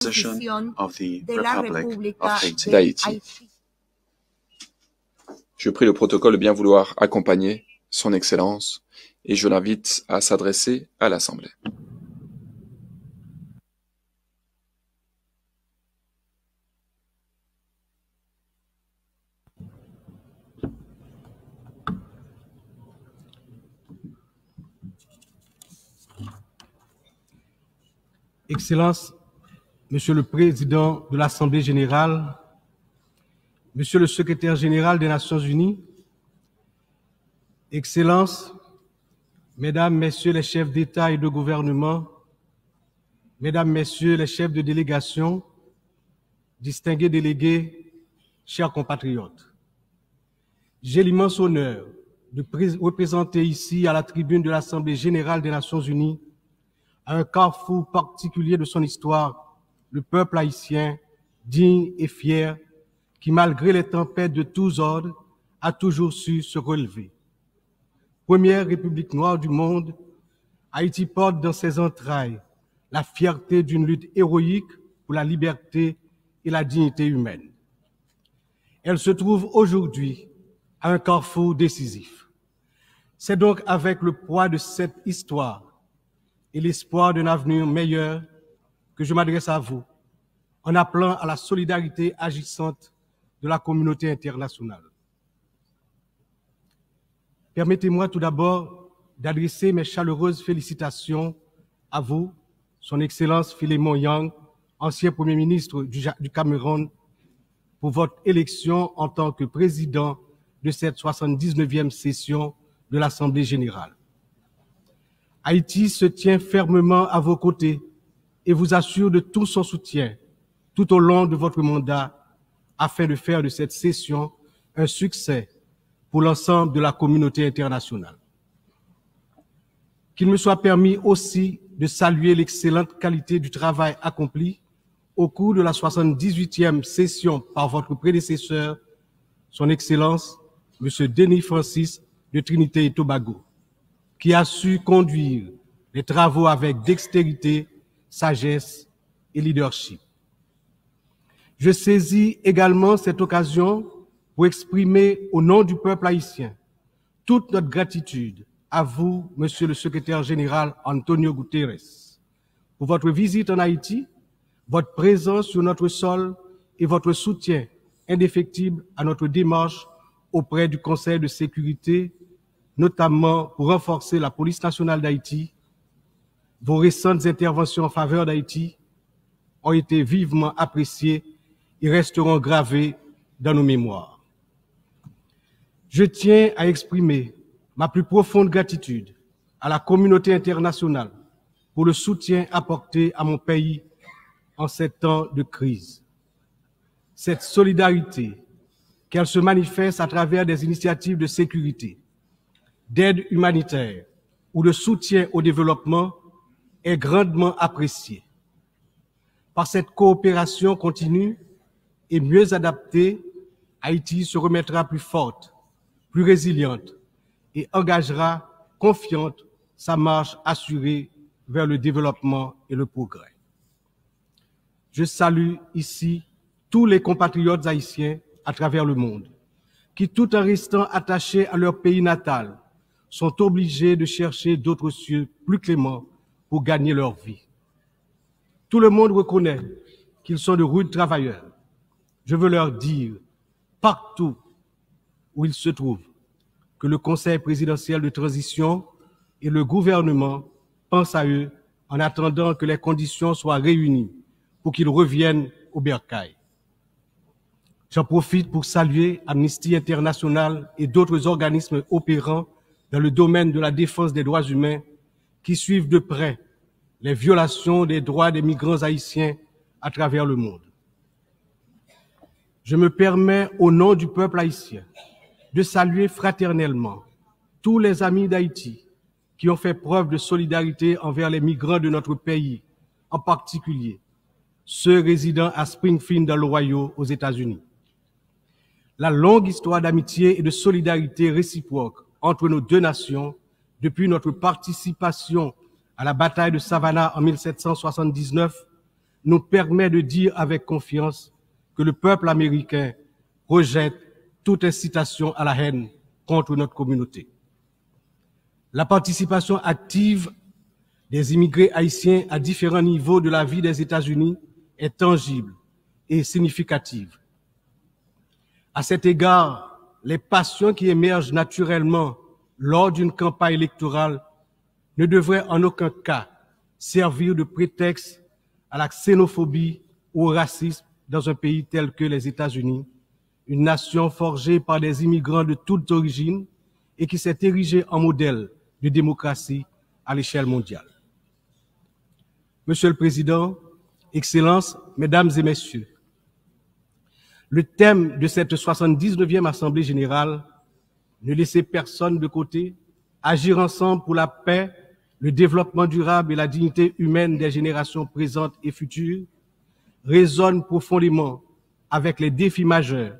position of the de la Republic República of Haiti. d'Haïti. Je prie le protocole de bien vouloir accompagner son Excellence et je l'invite à s'adresser à l'Assemblée. Excellence, Monsieur le Président de l'Assemblée générale, Monsieur le Secrétaire général des Nations unies, Excellences, Mesdames, Messieurs les chefs d'État et de gouvernement, Mesdames, Messieurs les chefs de délégation, distingués délégués, chers compatriotes, j'ai l'immense honneur de représenter ici à la tribune de l'Assemblée générale des Nations unies, à un carrefour particulier de son histoire, le peuple haïtien, digne et fier, qui, malgré les tempêtes de tous ordres, a toujours su se relever. Première république noire du monde, Haïti porte dans ses entrailles la fierté d'une lutte héroïque pour la liberté et la dignité humaine. Elle se trouve aujourd'hui à un carrefour décisif. C'est donc avec le poids de cette histoire et l'espoir d'un avenir meilleur que je m'adresse à vous en appelant à la solidarité agissante de la communauté internationale. Permettez-moi tout d'abord d'adresser mes chaleureuses félicitations à vous, Son Excellence Philémon Yang, ancien Premier ministre du Cameroun, pour votre élection en tant que président de cette 79e session de l'Assemblée générale. Haïti se tient fermement à vos côtés et vous assure de tout son soutien tout au long de votre mandat afin de faire de cette session un succès pour l'ensemble de la communauté internationale. Qu'il me soit permis aussi de saluer l'excellente qualité du travail accompli au cours de la 78e session par votre prédécesseur, Son Excellence, M. Denis Francis de Trinité et Tobago, qui a su conduire les travaux avec dextérité, sagesse et leadership. Je saisis également cette occasion pour exprimer au nom du peuple haïtien toute notre gratitude à vous, Monsieur le Secrétaire général Antonio Guterres, pour votre visite en Haïti, votre présence sur notre sol et votre soutien indéfectible à notre démarche auprès du Conseil de sécurité, notamment pour renforcer la police nationale d'Haïti. Vos récentes interventions en faveur d'Haïti ont été vivement appréciées et resteront gravées dans nos mémoires. Je tiens à exprimer ma plus profonde gratitude à la communauté internationale pour le soutien apporté à mon pays en ces temps de crise. Cette solidarité, qu'elle se manifeste à travers des initiatives de sécurité, d'aide humanitaire ou de soutien au développement, est grandement appréciée. Par cette coopération continue et mieux adaptée, Haïti se remettra plus forte, plus résiliente et engagera confiante sa marche assurée vers le développement et le progrès. Je salue ici tous les compatriotes haïtiens à travers le monde, qui, tout en restant attachés à leur pays natal, sont obligés de chercher d'autres cieux plus cléments pour gagner leur vie. Tout le monde reconnaît qu'ils sont de rudes travailleurs. Je veux leur dire, partout où ils se trouvent, que le Conseil présidentiel de transition et le gouvernement pensent à eux en attendant que les conditions soient réunies pour qu'ils reviennent au bercail. J'en profite pour saluer Amnesty International et d'autres organismes opérant dans le domaine de la défense des droits humains qui suivent de près les violations des droits des migrants haïtiens à travers le monde. Je me permets, au nom du peuple haïtien, de saluer fraternellement tous les amis d'Haïti qui ont fait preuve de solidarité envers les migrants de notre pays, en particulier ceux résidant à Springfield dans l'Ohio aux États-Unis. La longue histoire d'amitié et de solidarité réciproque entre nos deux nations, depuis notre participation à la bataille de Savannah en 1779, nous permet de dire avec confiance que le peuple américain rejette toute incitation à la haine contre notre communauté. La participation active des immigrés haïtiens à différents niveaux de la vie des États-Unis est tangible et significative. À cet égard, les passions qui émergent naturellement lors d'une campagne électorale ne devraient en aucun cas servir de prétexte à la xénophobie ou au racisme dans un pays tel que les États-Unis, une nation forgée par des immigrants de toutes origines et qui s'est érigée en modèle de démocratie à l'échelle mondiale. Monsieur le Président, Excellences, Mesdames et Messieurs, le thème de cette 79e Assemblée générale, ne laisser personne de côté, agir ensemble pour la paix, le développement durable et la dignité humaine des générations présentes et futures, résonne profondément avec les défis majeurs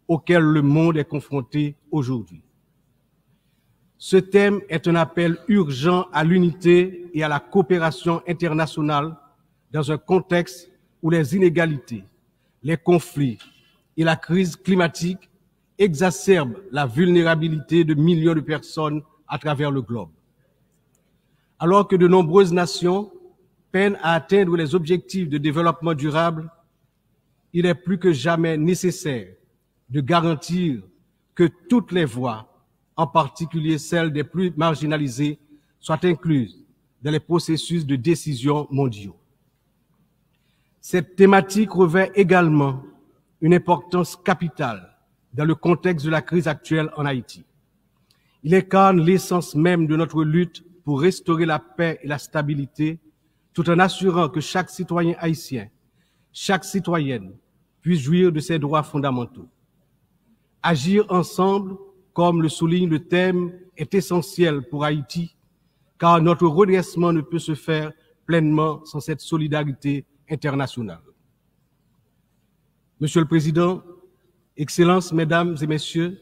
auxquels le monde est confronté aujourd'hui. Ce thème est un appel urgent à l'unité et à la coopération internationale dans un contexte où les inégalités, les conflits et la crise climatique exacerbent la vulnérabilité de millions de personnes à travers le globe. Alors que de nombreuses nations peinent à atteindre les objectifs de développement durable, il est plus que jamais nécessaire de garantir que toutes les voix, en particulier celles des plus marginalisées, soient incluses dans les processus de décision mondiaux. Cette thématique revêt également une importance capitale dans le contexte de la crise actuelle en Haïti. Il incarne l'essence même de notre lutte pour restaurer la paix et la stabilité, tout en assurant que chaque citoyen haïtien, chaque citoyenne puisse jouir de ses droits fondamentaux. Agir ensemble, comme le souligne le thème, est essentiel pour Haïti, car notre redressement ne peut se faire pleinement sans cette solidarité internationale. Monsieur le Président, Excellences, Mesdames et Messieurs,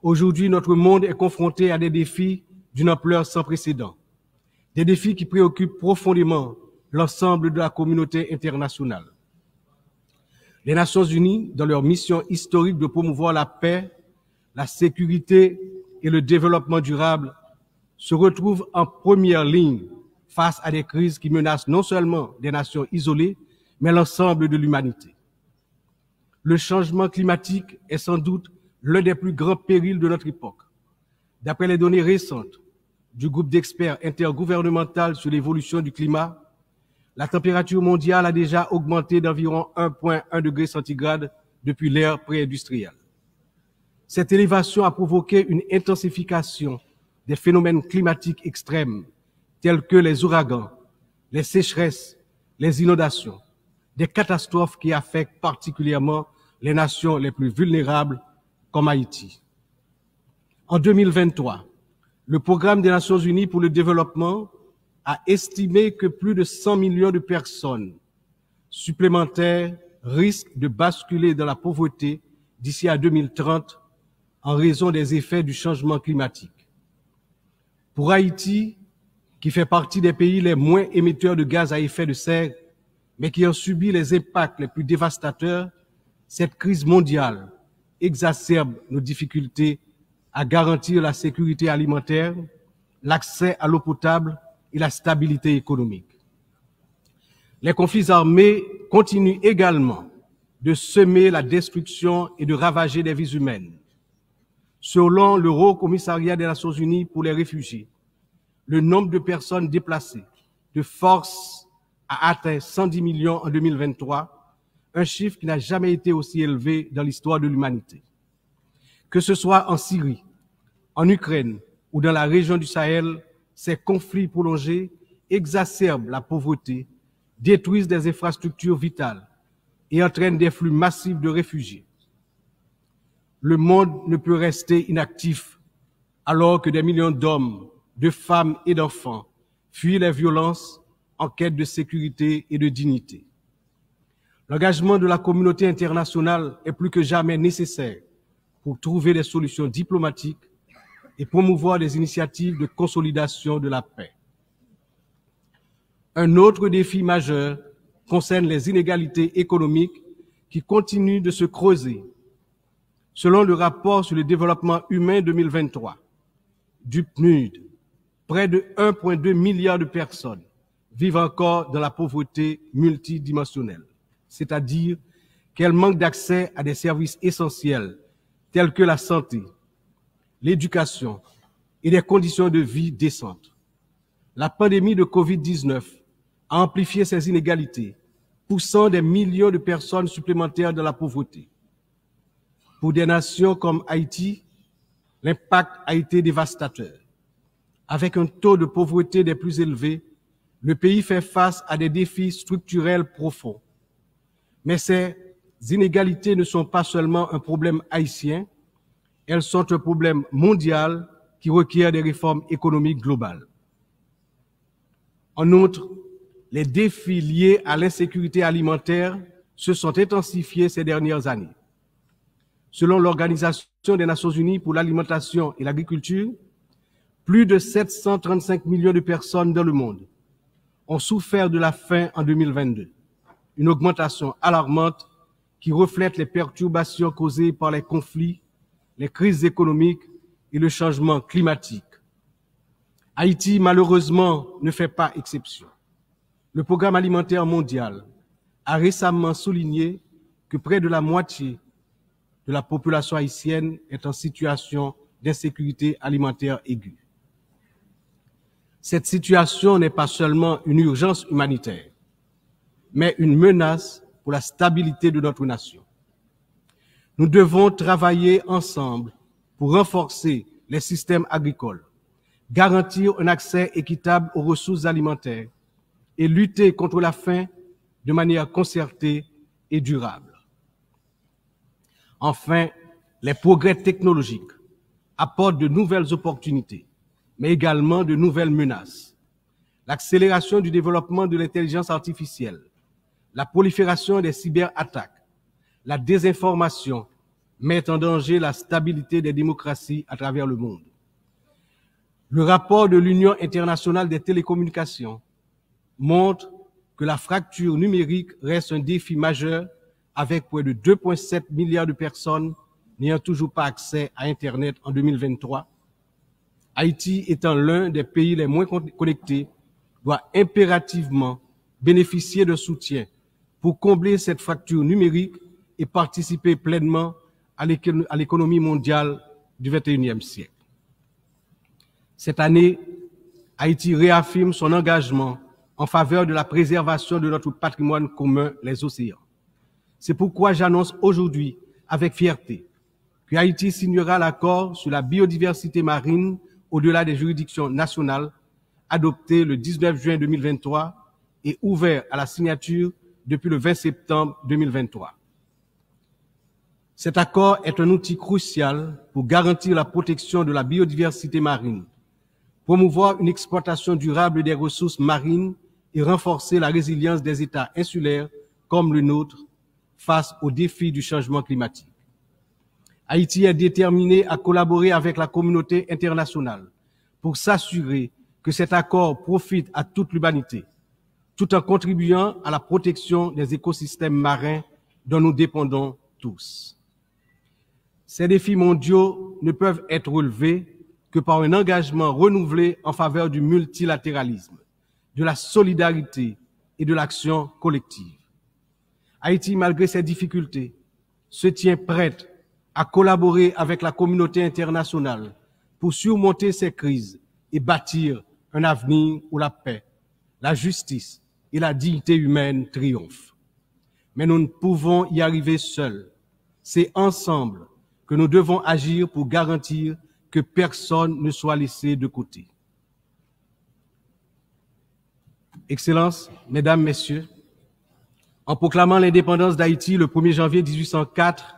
aujourd'hui notre monde est confronté à des défis d'une ampleur sans précédent, des défis qui préoccupent profondément l'ensemble de la communauté internationale. Les Nations Unies, dans leur mission historique de promouvoir la paix, la sécurité et le développement durable, se retrouvent en première ligne face à des crises qui menacent non seulement des nations isolées, mais l'ensemble de l'humanité. Le changement climatique est sans doute l'un des plus grands périls de notre époque. D'après les données récentes du groupe d'experts intergouvernemental sur l'évolution du climat, la température mondiale a déjà augmenté d'environ 1,1 degré centigrade depuis l'ère pré-industrielle. Cette élévation a provoqué une intensification des phénomènes climatiques extrêmes tels que les ouragans, les sécheresses, les inondations, des catastrophes qui affectent particulièrement les nations les plus vulnérables comme Haïti. En 2023, le Programme des Nations Unies pour le développement a estimé que plus de 100 millions de personnes supplémentaires risquent de basculer dans la pauvreté d'ici à 2030 en raison des effets du changement climatique. Pour Haïti, qui fait partie des pays les moins émetteurs de gaz à effet de serre, mais qui ont subi les impacts les plus dévastateurs, cette crise mondiale exacerbe nos difficultés à garantir la sécurité alimentaire, l'accès à l'eau potable et la stabilité économique. Les conflits armés continuent également de semer la destruction et de ravager des vies humaines. Selon le Haut Commissariat des Nations Unies pour les réfugiés, le nombre de personnes déplacées de force a atteint 110 millions en 2023, un chiffre qui n'a jamais été aussi élevé dans l'histoire de l'humanité. Que ce soit en Syrie, en Ukraine ou dans la région du Sahel, ces conflits prolongés exacerbent la pauvreté, détruisent des infrastructures vitales et entraînent des flux massifs de réfugiés. Le monde ne peut rester inactif alors que des millions d'hommes, de femmes et d'enfants fuient les violences en quête de sécurité et de dignité. L'engagement de la communauté internationale est plus que jamais nécessaire pour trouver des solutions diplomatiques et promouvoir des initiatives de consolidation de la paix. Un autre défi majeur concerne les inégalités économiques qui continuent de se creuser. Selon le rapport sur le développement humain 2023 du PNUD, près de 1,2 milliard de personnes vivent encore dans la pauvreté multidimensionnelle, c'est-à-dire qu'elles manquent d'accès à des services essentiels tels que la santé, l'éducation et des conditions de vie décentes. La pandémie de Covid-19 a amplifié ces inégalités, poussant des millions de personnes supplémentaires dans la pauvreté. Pour des nations comme Haïti, l'impact a été dévastateur. Avec un taux de pauvreté des plus élevés, le pays fait face à des défis structurels profonds. Mais ces inégalités ne sont pas seulement un problème haïtien, elles sont un problème mondial qui requiert des réformes économiques globales. En outre, les défis liés à l'insécurité alimentaire se sont intensifiés ces dernières années. Selon l'Organisation des Nations Unies pour l'alimentation et l'agriculture, plus de 735 millions de personnes dans le monde ont souffert de la faim en 2022, une augmentation alarmante qui reflète les perturbations causées par les conflits, les crises économiques et le changement climatique. Haïti, malheureusement, ne fait pas exception. Le Programme alimentaire mondial a récemment souligné que près de la moitié de la population haïtienne est en situation d'insécurité alimentaire aiguë. Cette situation n'est pas seulement une urgence humanitaire, mais une menace pour la stabilité de notre nation. Nous devons travailler ensemble pour renforcer les systèmes agricoles, garantir un accès équitable aux ressources alimentaires et lutter contre la faim de manière concertée et durable. Enfin, les progrès technologiques apportent de nouvelles opportunités, mais également de nouvelles menaces. L'accélération du développement de l'intelligence artificielle, la prolifération des cyberattaques, la désinformation mettent en danger la stabilité des démocraties à travers le monde. Le rapport de l'Union internationale des télécommunications montre que la fracture numérique reste un défi majeur avec près de 2,7 milliards de personnes n'ayant toujours pas accès à Internet en 2023. Haïti étant l'un des pays les moins connectés, doit impérativement bénéficier de soutien pour combler cette fracture numérique et participer pleinement à l'économie mondiale du XXIe siècle. Cette année, Haïti réaffirme son engagement en faveur de la préservation de notre patrimoine commun, les océans. C'est pourquoi j'annonce aujourd'hui avec fierté que Haïti signera l'accord sur la biodiversité marine au-delà des juridictions nationales, adopté le 19 juin 2023 et ouvert à la signature depuis le 20 septembre 2023. Cet accord est un outil crucial pour garantir la protection de la biodiversité marine, promouvoir une exploitation durable des ressources marines et renforcer la résilience des États insulaires comme le nôtre face aux défis du changement climatique. Haïti est déterminé à collaborer avec la communauté internationale pour s'assurer que cet accord profite à toute l'humanité, tout en contribuant à la protection des écosystèmes marins dont nous dépendons tous. Ces défis mondiaux ne peuvent être relevés que par un engagement renouvelé en faveur du multilatéralisme, de la solidarité et de l'action collective. Haïti, malgré ses difficultés, se tient prête à collaborer avec la communauté internationale pour surmonter ces crises et bâtir un avenir où la paix, la justice et la dignité humaine triomphent. Mais nous ne pouvons y arriver seuls. C'est ensemble que nous devons agir pour garantir que personne ne soit laissé de côté. Excellences, Mesdames, Messieurs, en proclamant l'indépendance d'Haïti le 1er janvier 1804,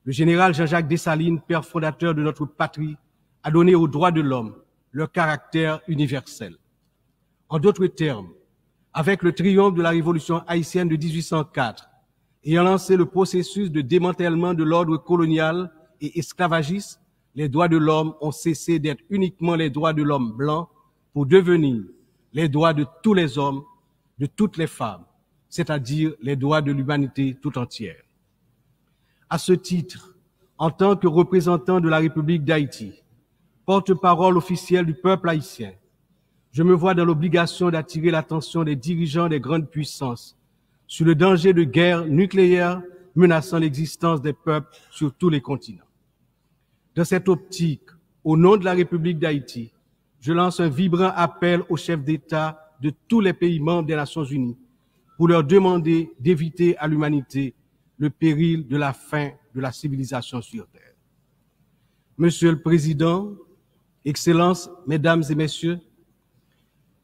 le général Jean-Jacques Dessalines, père fondateur de notre patrie, a donné aux droits de l'homme leur caractère universel. En d'autres termes, avec le triomphe de la révolution haïtienne de 1804, ayant lancé le processus de démantèlement de l'ordre colonial et esclavagiste, les droits de l'homme ont cessé d'être uniquement les droits de l'homme blanc pour devenir les droits de tous les hommes, de toutes les femmes. c'est-à-dire les droits de l'humanité tout entière. À ce titre, en tant que représentant de la République d'Haïti, porte-parole officiel du peuple haïtien, je me vois dans l'obligation d'attirer l'attention des dirigeants des grandes puissances sur le danger de guerre nucléaire menaçant l'existence des peuples sur tous les continents. Dans cette optique, au nom de la République d'Haïti, je lance un vibrant appel aux chefs d'État de tous les pays membres des Nations Unies pour leur demander d'éviter à l'humanité le péril de la fin de la civilisation sur Terre. Monsieur le Président, Excellences, Mesdames et Messieurs,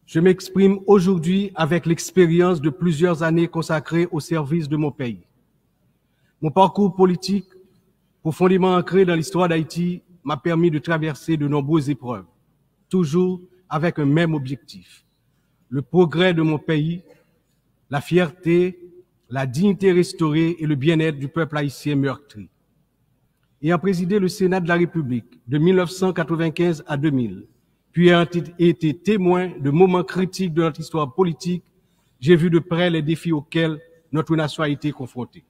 je m'exprime aujourd'hui avec l'expérience de plusieurs années consacrées au service de mon pays. Mon parcours politique, profondément ancré dans l'histoire d'Haïti, m'a permis de traverser de nombreuses épreuves, toujours avec un même objectif: le progrès de mon pays, la fierté, la dignité restaurée et le bien-être du peuple haïtien meurtri. Ayant présidé le Sénat de la République de 1995 à 2000, puis ayant été témoin de moments critiques de notre histoire politique, j'ai vu de près les défis auxquels notre nation a été confrontée.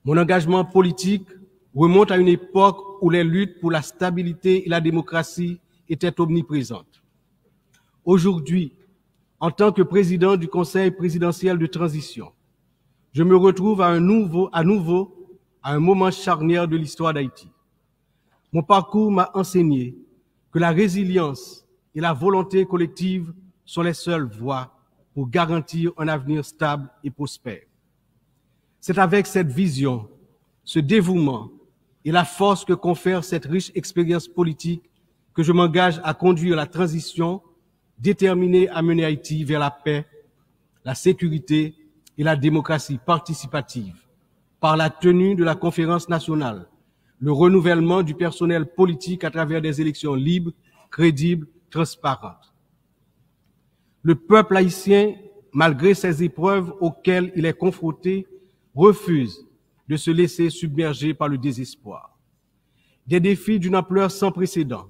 Mon engagement politique remonte à une époque où les luttes pour la stabilité et la démocratie étaient omniprésentes. Aujourd'hui, en tant que président du Conseil présidentiel de transition, je me retrouve à nouveau à un moment charnière de l'histoire d'Haïti. Mon parcours m'a enseigné que la résilience et la volonté collective sont les seules voies pour garantir un avenir stable et prospère. C'est avec cette vision, ce dévouement et la force que confère cette riche expérience politique que je m'engage à conduire la transition, déterminée à mener Haïti vers la paix, la sécurité et la démocratie participative, par la tenue de la conférence nationale, le renouvellement du personnel politique à travers des élections libres, crédibles, transparentes. Le peuple haïtien, malgré ces épreuves auxquelles il est confronté, refuse de se laisser submerger par le désespoir. Des défis d'une ampleur sans précédent,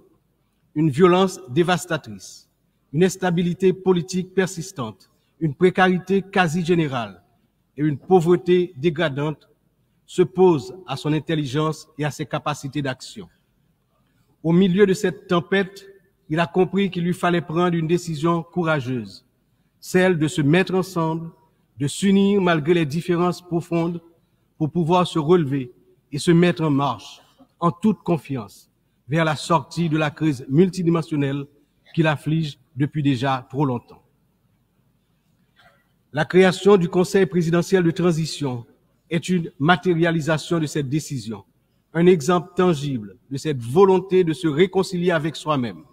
une violence dévastatrice, une instabilité politique persistante, une précarité quasi générale et une pauvreté dégradante se posent à son intelligence et à ses capacités d'action. Au milieu de cette tempête, il a compris qu'il lui fallait prendre une décision courageuse, celle de se mettre ensemble, de s'unir malgré les différences profondes pour pouvoir se relever et se mettre en marche, en toute confiance, vers la sortie de la crise multidimensionnelle qui l'afflige depuis déjà trop longtemps. La création du Conseil présidentiel de transition est une matérialisation de cette décision, un exemple tangible de cette volonté de se réconcilier avec soi-même.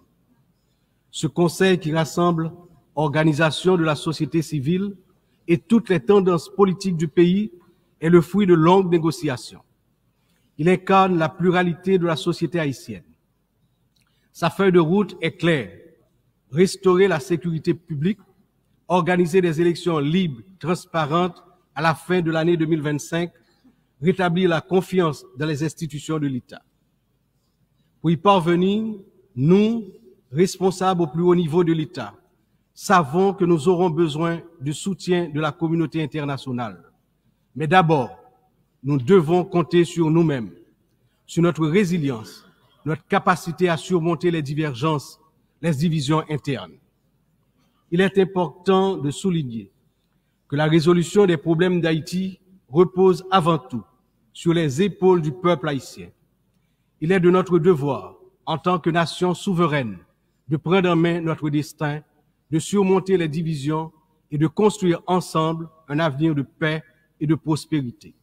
Ce Conseil qui rassemble organisations de la société civile et toutes les tendances politiques du pays est le fruit de longues négociations. Il incarne la pluralité de la société haïtienne. Sa feuille de route est claire: restaurer la sécurité publique, organiser des élections libres, transparentes à la fin de l'année 2025, rétablir la confiance dans les institutions de l'État. Pour y parvenir, nous, responsables au plus haut niveau de l'État, savons que nous aurons besoin du soutien de la communauté internationale. Mais d'abord, nous devons compter sur nous-mêmes, sur notre résilience, notre capacité à surmonter les divergences, les divisions internes. Il est important de souligner que la résolution des problèmes d'Haïti repose avant tout sur les épaules du peuple haïtien. Il est de notre devoir, en tant que nation souveraine, de prendre en main notre destin, de surmonter les divisions et de construire ensemble un avenir de paix et de prospérité.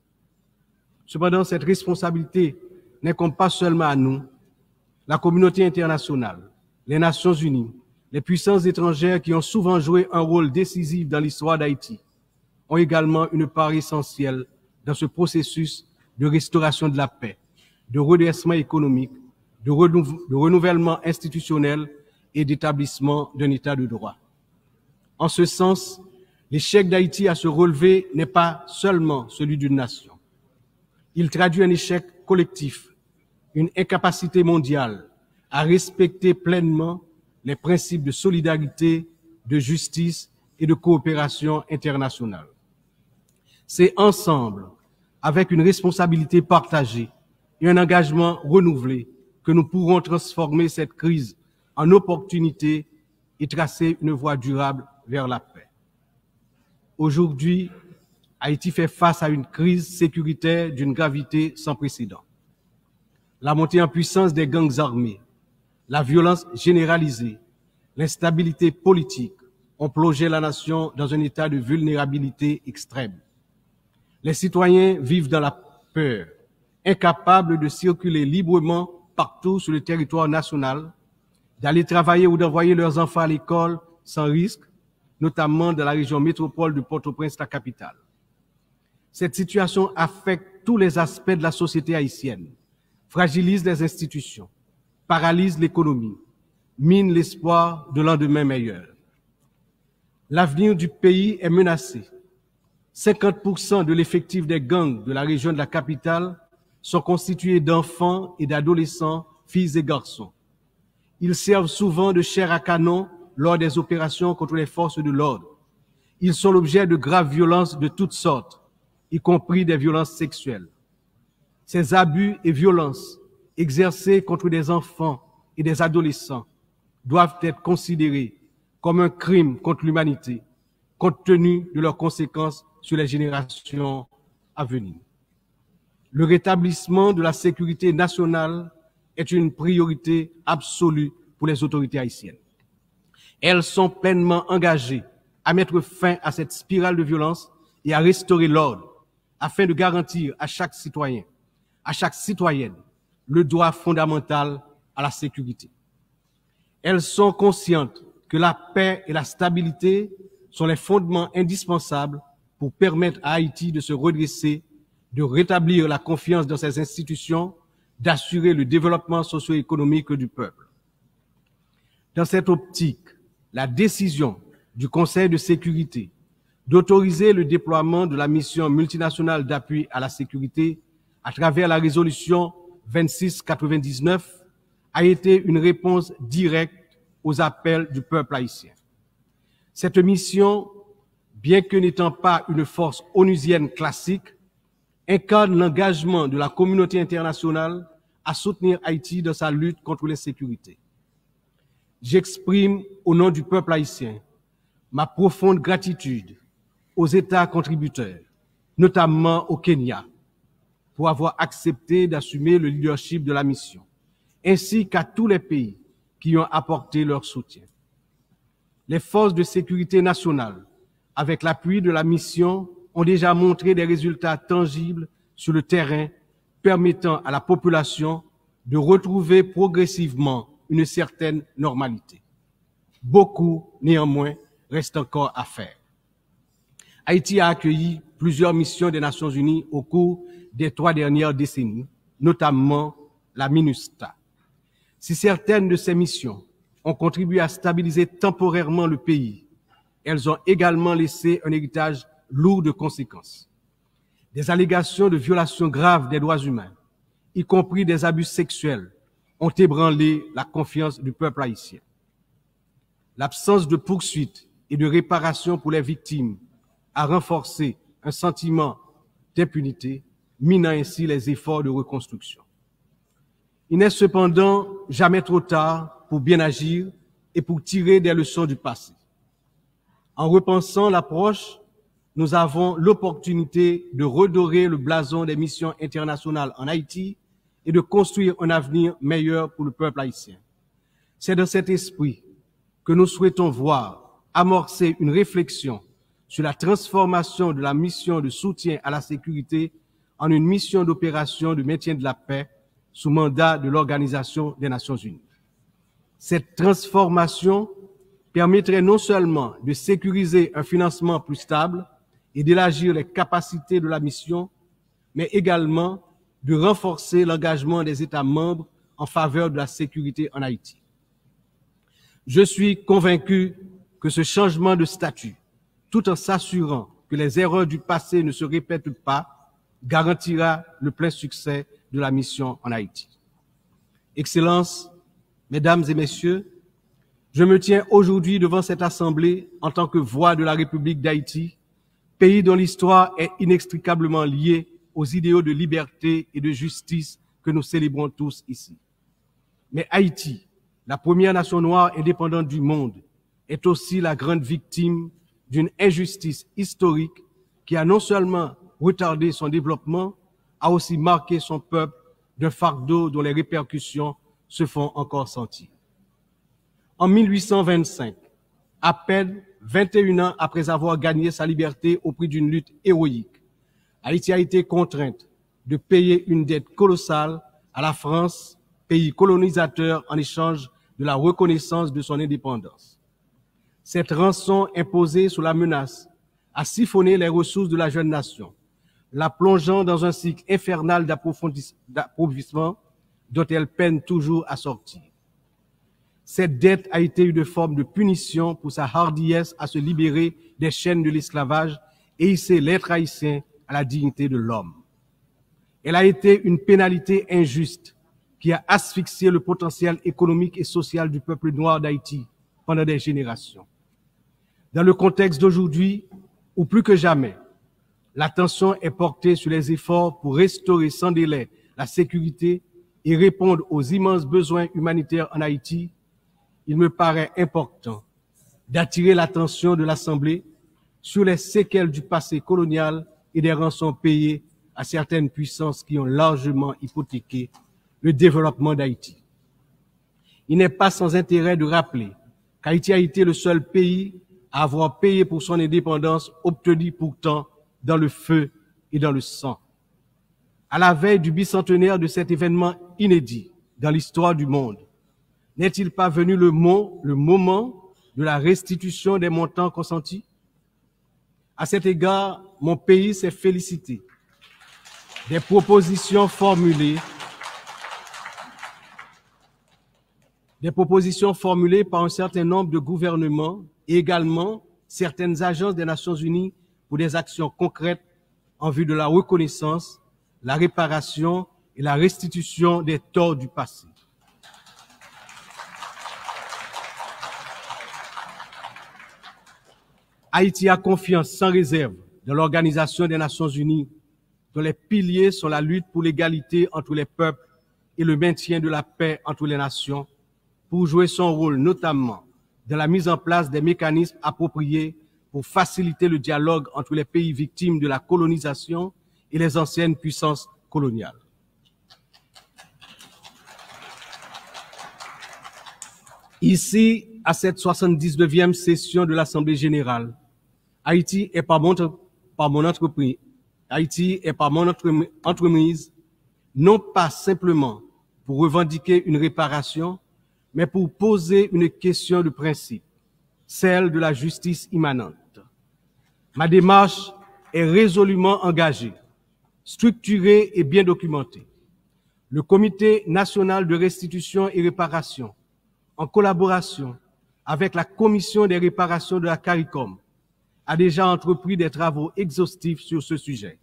Cependant, cette responsabilité n'incombe pas seulement à nous. La communauté internationale, les Nations Unies, les puissances étrangères qui ont souvent joué un rôle décisif dans l'histoire d'Haïti ont également une part essentielle dans ce processus de restauration de la paix, de redressement économique, de renouvellement institutionnel et d'établissement d'un État de droit. En ce sens, l'échec d'Haïti à se relever n'est pas seulement celui d'une nation. Il traduit un échec collectif, une incapacité mondiale à respecter pleinement les principes de solidarité, de justice et de coopération internationale. C'est ensemble, avec une responsabilité partagée et un engagement renouvelé, que nous pourrons transformer cette crise en opportunité et tracer une voie durable vers la paix. Aujourd'hui, Haïti fait face à une crise sécuritaire d'une gravité sans précédent. La montée en puissance des gangs armés, la violence généralisée, l'instabilité politique ont plongé la nation dans un état de vulnérabilité extrême. Les citoyens vivent dans la peur, incapables de circuler librement partout sur le territoire national, d'aller travailler ou d'envoyer leurs enfants à l'école sans risque, notamment dans la région métropole de Port-au-Prince, la capitale. Cette situation affecte tous les aspects de la société haïtienne, fragilise les institutions, paralyse l'économie, mine l'espoir de lendemain meilleur. L'avenir du pays est menacé. 50% de l'effectif des gangs de la région de la capitale sont constitués d'enfants et d'adolescents, filles et garçons. Ils servent souvent de chair à canon lors des opérations contre les forces de l'ordre. Ils sont l'objet de graves violences de toutes sortes, y compris des violences sexuelles. Ces abus et violences exercés contre des enfants et des adolescents doivent être considérés comme un crime contre l'humanité, compte tenu de leurs conséquences sur les générations à venir. Le rétablissement de la sécurité nationale est une priorité absolue pour les autorités haïtiennes. Elles sont pleinement engagées à mettre fin à cette spirale de violence et à restaurer l'ordre afin de garantir à chaque citoyen, à chaque citoyenne, le droit fondamental à la sécurité. Elles sont conscientes que la paix et la stabilité sont les fondements indispensables pour permettre à Haïti de se redresser, de rétablir la confiance dans ses institutions, d'assurer le développement socio-économique du peuple. Dans cette optique, la décision du Conseil de sécurité d'autoriser le déploiement de la mission multinationale d'appui à la sécurité à travers la résolution 2699 a été une réponse directe aux appels du peuple haïtien. Cette mission, bien que n'étant pas une force onusienne classique, incarne l'engagement de la communauté internationale à soutenir Haïti dans sa lutte contre l'insécurité. J'exprime au nom du peuple haïtien ma profonde gratitude aux États contributeurs, notamment au Kenya, pour avoir accepté d'assumer le leadership de la mission, ainsi qu'à tous les pays qui ont apporté leur soutien. Les forces de sécurité nationale, avec l'appui de la mission, ont déjà montré des résultats tangibles sur le terrain, permettant à la population de retrouver progressivement une certaine normalité. Beaucoup, néanmoins, reste encore à faire. Haïti a accueilli plusieurs missions des Nations Unies au cours des 3 dernières décennies, notamment la MINUSTA. Si certaines de ces missions ont contribué à stabiliser temporairement le pays, elles ont également laissé un héritage lourd de conséquences. Des allégations de violations graves des droits humains, y compris des abus sexuels, ont ébranlé la confiance du peuple haïtien. L'absence de poursuite et de réparation pour les victimes a renforcé un sentiment d'impunité, minant ainsi les efforts de reconstruction. Il n'est cependant jamais trop tard pour bien agir et pour tirer des leçons du passé. En repensant l'approche, nous avons l'opportunité de redorer le blason des missions internationales en Haïti et de construire un avenir meilleur pour le peuple haïtien. C'est dans cet esprit que nous souhaitons voir amorcer une réflexion sur la transformation de la mission de soutien à la sécurité en une mission d'opération de maintien de la paix sous mandat de l'Organisation des Nations Unies. Cette transformation permettrait non seulement de sécuriser un financement plus stable et d'élargir les capacités de la mission, mais également de renforcer l'engagement des États membres en faveur de la sécurité en Haïti. Je suis convaincu que ce changement de statut, tout en s'assurant que les erreurs du passé ne se répètent pas, garantira le plein succès de la mission en Haïti. Excellences, Mesdames et Messieurs, je me tiens aujourd'hui devant cette Assemblée en tant que voix de la République d'Haïti pays dont l'histoire est inextricablement liée aux idéaux de liberté et de justice que nous célébrons tous ici. Mais Haïti, la première nation noire indépendante du monde, est aussi la grande victime d'une injustice historique qui a non seulement retardé son développement, a aussi marqué son peuple d'un fardeau dont les répercussions se font encore sentir. En 1825, à peine 21 ans après avoir gagné sa liberté au prix d'une lutte héroïque, Haïti a été contrainte de payer une dette colossale à la France, pays colonisateur, en échange de la reconnaissance de son indépendance. Cette rançon imposée sous la menace a siphonné les ressources de la jeune nation, la plongeant dans un cycle infernal d'appauvrissement dont elle peine toujours à sortir. Cette dette a été une forme de punition pour sa hardiesse à se libérer des chaînes de l'esclavage et hisser l'être haïtien à la dignité de l'homme. Elle a été une pénalité injuste qui a asphyxié le potentiel économique et social du peuple noir d'Haïti pendant des générations. Dans le contexte d'aujourd'hui, ou plus que jamais, l'attention est portée sur les efforts pour restaurer sans délai la sécurité et répondre aux immenses besoins humanitaires en Haïti. Il me paraît important d'attirer l'attention de l'Assemblée sur les séquelles du passé colonial et des rançons payées à certaines puissances qui ont largement hypothéqué le développement d'Haïti. Il n'est pas sans intérêt de rappeler qu'Haïti a été le seul pays à avoir payé pour son indépendance, obtenue pourtant dans le feu et dans le sang. À la veille du bicentenaire de cet événement inédit dans l'histoire du monde, n'est-il pas venu le moment de la restitution des montants consentis? À cet égard, mon pays s'est félicité des propositions formulées par un certain nombre de gouvernements et également certaines agences des Nations Unies pour des actions concrètes en vue de la reconnaissance, la réparation et la restitution des torts du passé. Haïti a confiance sans réserve dans l'Organisation des Nations Unies, dont les piliers sont la lutte pour l'égalité entre les peuples et le maintien de la paix entre les nations, pour jouer son rôle notamment dans la mise en place des mécanismes appropriés pour faciliter le dialogue entre les pays victimes de la colonisation et les anciennes puissances coloniales. Ici, à cette 79e session de l'Assemblée générale, Haïti est par mon entreprise, non pas simplement pour revendiquer une réparation, mais pour poser une question de principe, celle de la justice immanente. Ma démarche est résolument engagée, structurée et bien documentée. Le Comité national de restitution et réparation, en collaboration avec la Commission des réparations de la CARICOM, a déjà entrepris des travaux exhaustifs sur ce sujet.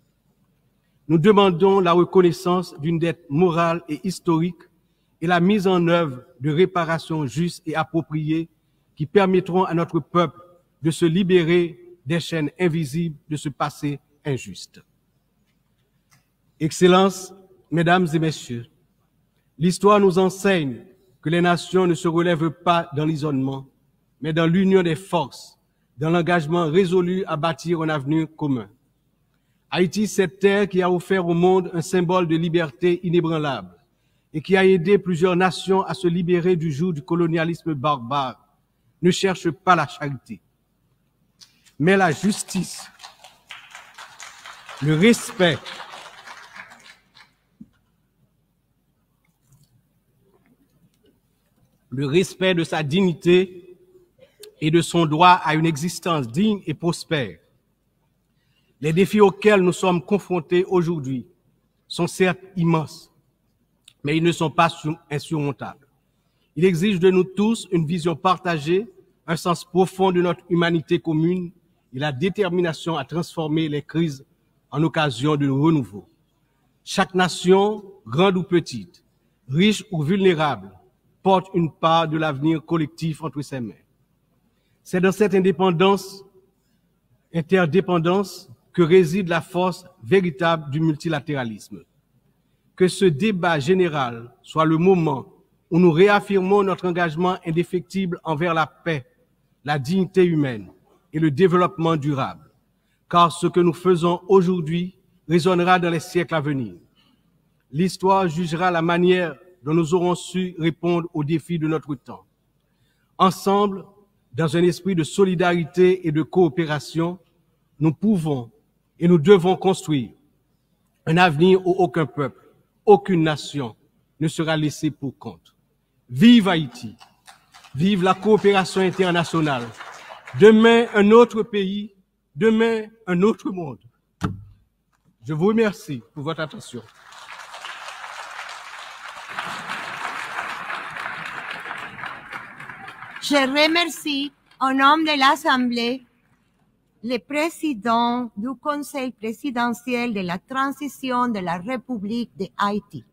Nous demandons la reconnaissance d'une dette morale et historique et la mise en œuvre de réparations justes et appropriées qui permettront à notre peuple de se libérer des chaînes invisibles de ce passé injuste. Excellences, Mesdames et Messieurs, l'histoire nous enseigne que les nations ne se relèvent pas dans l'isolement, mais dans l'union des forces, dans l'engagement résolu à bâtir un avenir commun. Haïti, cette terre qui a offert au monde un symbole de liberté inébranlable et qui a aidé plusieurs nations à se libérer du joug du colonialisme barbare, ne cherche pas la charité, mais la justice, le respect, de sa dignité et de son droit à une existence digne et prospère. Les défis auxquels nous sommes confrontés aujourd'hui sont certes immenses, mais ils ne sont pas insurmontables. Il exige de nous tous une vision partagée, un sens profond de notre humanité commune et la détermination à transformer les crises en occasion de renouveau. Chaque nation, grande ou petite, riche ou vulnérable, porte une part de l'avenir collectif entre ses mains. C'est dans cette indépendance interdépendance que réside la force véritable du multilatéralisme. Que ce débat général soit le moment où nous réaffirmons notre engagement indéfectible envers la paix, la dignité humaine et le développement durable, car ce que nous faisons aujourd'hui résonnera dans les siècles à venir. L'histoire jugera la manière dont nous aurons su répondre aux défis de notre temps. Ensemble, dans un esprit de solidarité et de coopération, nous pouvons et nous devons construire un avenir où aucun peuple, aucune nation ne sera laissé pour compte. Vive Haïti! Vive la coopération internationale! Demain, un autre pays, demain, un autre monde. Je vous remercie pour votre attention. Je remercie, au nom de l'Assemblée, le président du Conseil présidentiel de la transition de la République de Haïti.